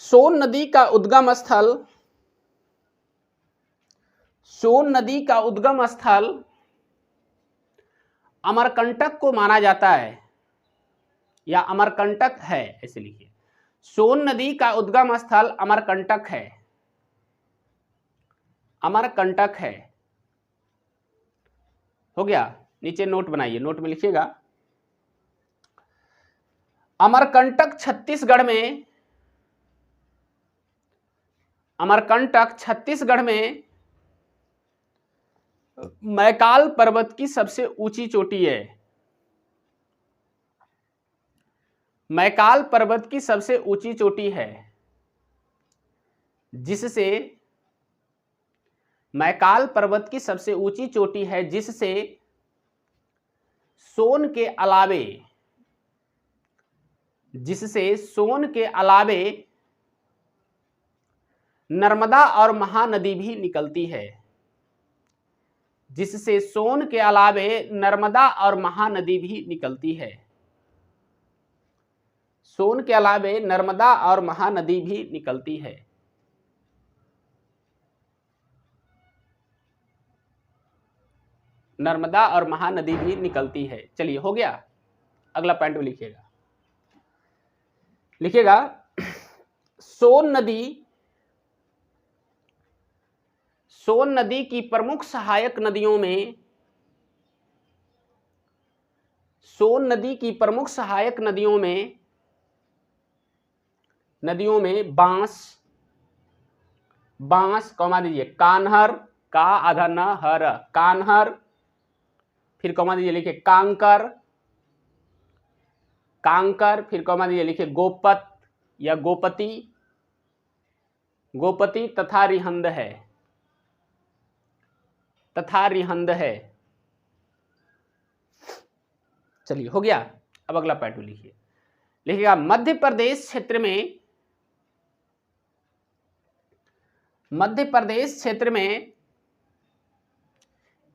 सोन नदी का उद्गम स्थल, सोन नदी का उद्गम स्थल अमरकंटक को माना जाता है, या अमरकंटक है, ऐसे लिखिए। सोन नदी का उद्गम स्थल अमरकंटक है, अमरकंटक है, हो गया। नीचे नोट बनाइए, नोट में लिखिएगा अमरकंटक छत्तीसगढ़ में, अमरकंटक छत्तीसगढ़ में मैकाल पर्वत की सबसे ऊंची चोटी है, मैकाल पर्वत की सबसे ऊंची चोटी है जिससे मैकाल पर्वत की सबसे ऊंची चोटी है जिससे सोन के अलावे नर्मदा और महानदी भी निकलती है। जिससे सोन के अलावे नर्मदा और महानदी भी निकलती है। सोन के अलावे नर्मदा और महानदी भी निकलती है। नर्मदा और महानदी भी निकलती है। चलिए हो गया। अगला पॉइंट में लिखिएगा सोन नदी की प्रमुख सहायक नदियों में बांस कॉमा दीजिए, कान्हर, का आधा न हर, कान्हर, फिर कॉमा दीजिए लिखिए कांकर, फिर कॉमा दीजिए लिखिए गोपत या गोपति तथा रिहंद है। चलिए हो गया। अब अगला पॉइंट लिखिएगा मध्य प्रदेश क्षेत्र में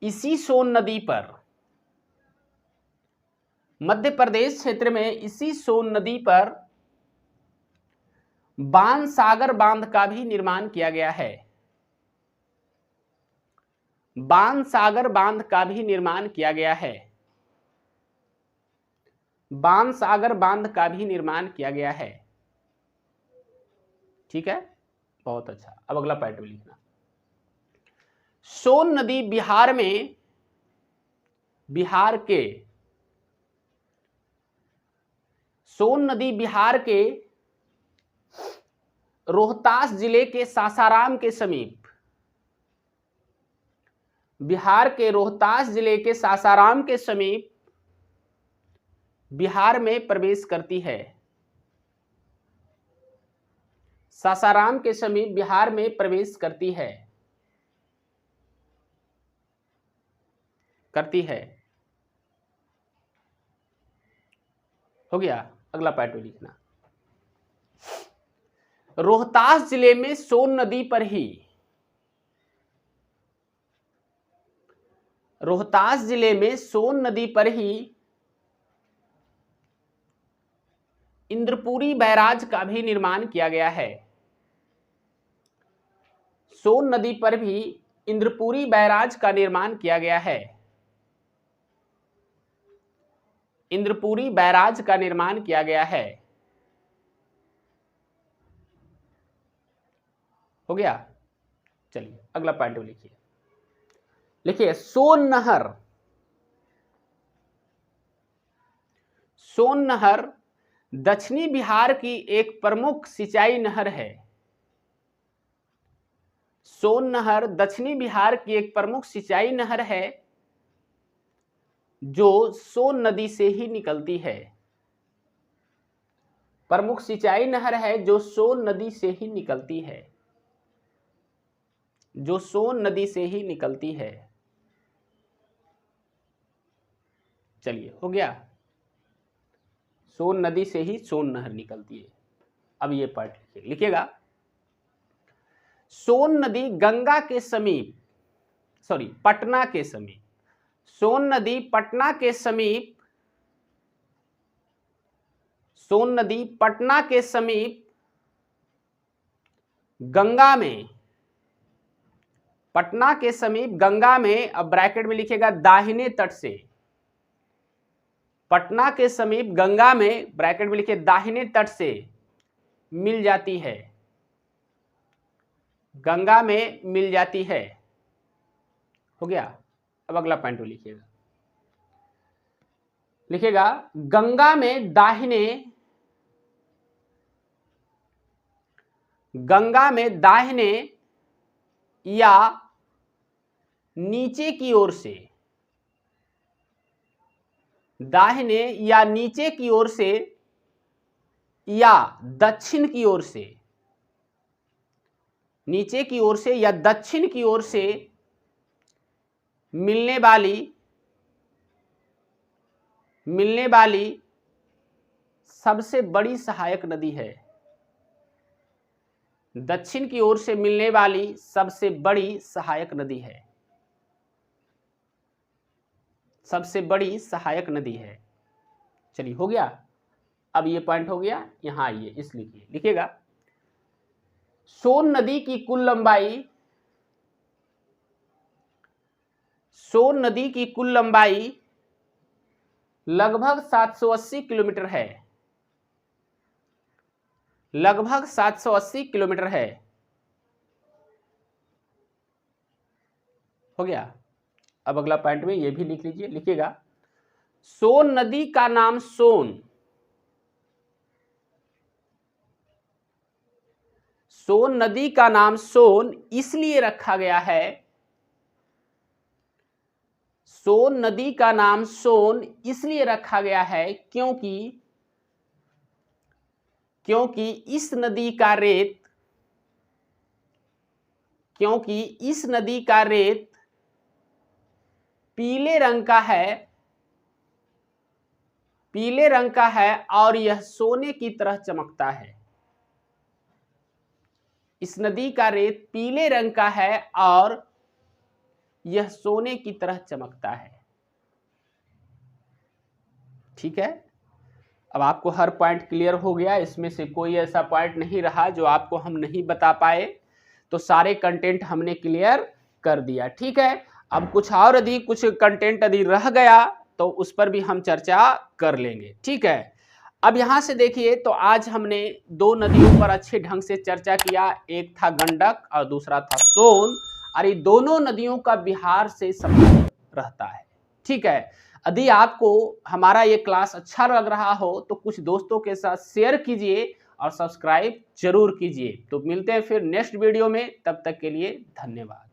इसी सोन नदी पर बाणसागर बांध का भी निर्माण किया गया है। बाणसागर बांध का भी निर्माण किया गया है। ठीक है, बहुत अच्छा। अब अगला पॉइंट लिखना सोन नदी बिहार के रोहतास जिले के सासाराम के समीप बिहार में प्रवेश करती है। सासाराम के समीप बिहार में प्रवेश करती है। हो गया। अगला पॉइंट लिखना रोहतास जिले में सोन नदी पर ही इंद्रपुरी बैराज का भी निर्माण किया गया है। सोन नदी पर भी इंद्रपुरी बैराज का निर्माण किया गया है। हो गया। चलिए अगला पॉइंट लिखिए सोन नहर दक्षिणी बिहार की एक प्रमुख सिंचाई नहर है। सोन नहर दक्षिणी बिहार की एक प्रमुख सिंचाई नहर है जो सोन नदी से ही निकलती है। प्रमुख सिंचाई नहर है जो सोन नदी से ही निकलती है। चलिए हो गया। सोन नदी से ही सोन नहर निकलती है। अब ये पार्ट लिखिएगा सोन नदी पटना के समीप गंगा में अब ब्रैकेट में लिखिएगा दाहिने तट से। पटना के समीप गंगा में ब्रैकेट में लिखिए दाहिने तट से मिल जाती है। गंगा में मिल जाती है। हो गया। अब अगला पॉइंट लिखिएगा गंगा में दाहिने या नीचे की ओर से या दक्षिण की ओर से, नीचे की ओर से या दक्षिण की ओर से मिलने वाली सबसे बड़ी सहायक नदी है। दक्षिण की ओर से मिलने वाली सबसे बड़ी सहायक नदी है, सबसे बड़ी सहायक नदी है। चलिए हो गया। अब ये पॉइंट हो गया, यहां आइए, इस लिखिएगा। सोन नदी की कुल लंबाई लगभग 780 किलोमीटर है, लगभग 780 किलोमीटर है। हो गया। अब अगला पॉइंट में ये भी लिख लीजिए, लिखिएगा। सोन नदी का नाम सोन नदी का नाम सोन इसलिए रखा गया है, सोन नदी का नाम सोन इसलिए रखा गया है क्योंकि इस नदी का रेत पीले रंग का है और यह सोने की तरह चमकता है। इस नदी का रेत पीले रंग का है और यह सोने की तरह चमकता है। ठीक है। अब आपको हर पॉइंट क्लियर हो गया, इसमें से कोई ऐसा पॉइंट नहीं रहा जो आपको हम नहीं बता पाए, तो सारे कंटेंट हमने क्लियर कर दिया। ठीक है। अब कुछ कंटेंट यदि रह गया तो उस पर भी हम चर्चा कर लेंगे। ठीक है। अब यहां से देखिए, तो आज हमने दो नदियों पर अच्छे ढंग से चर्चा किया, एक था गंडक और दूसरा था सोन, और ये दोनों नदियों का बिहार से संबंध रहता है। ठीक है। यदि आपको हमारा ये क्लास अच्छा लग रहा हो तो कुछ दोस्तों के साथ शेयर कीजिए और सब्सक्राइब जरूर कीजिए। तो मिलते हैं फिर नेक्स्ट वीडियो में, तब तक के लिए धन्यवाद।